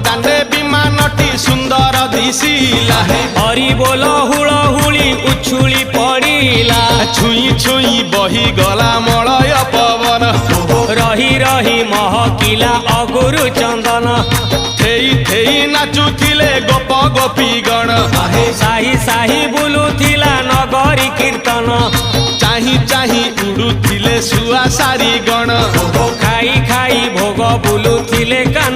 दांडे विमानटी सुंदर दिशिला हरि बोल हुलहुली उछुली पड़िला छुई छुई बही गला मलय पवन रही रही महकिला अगुरु चंदन थेई थेई नाचुथिले गोप गोपीगण साही साही बुलुथिला नगरी कीर्तन चाही चाही उड़ुथिले सुआ सारी गण खाई खाई भोग बुलुथिले कान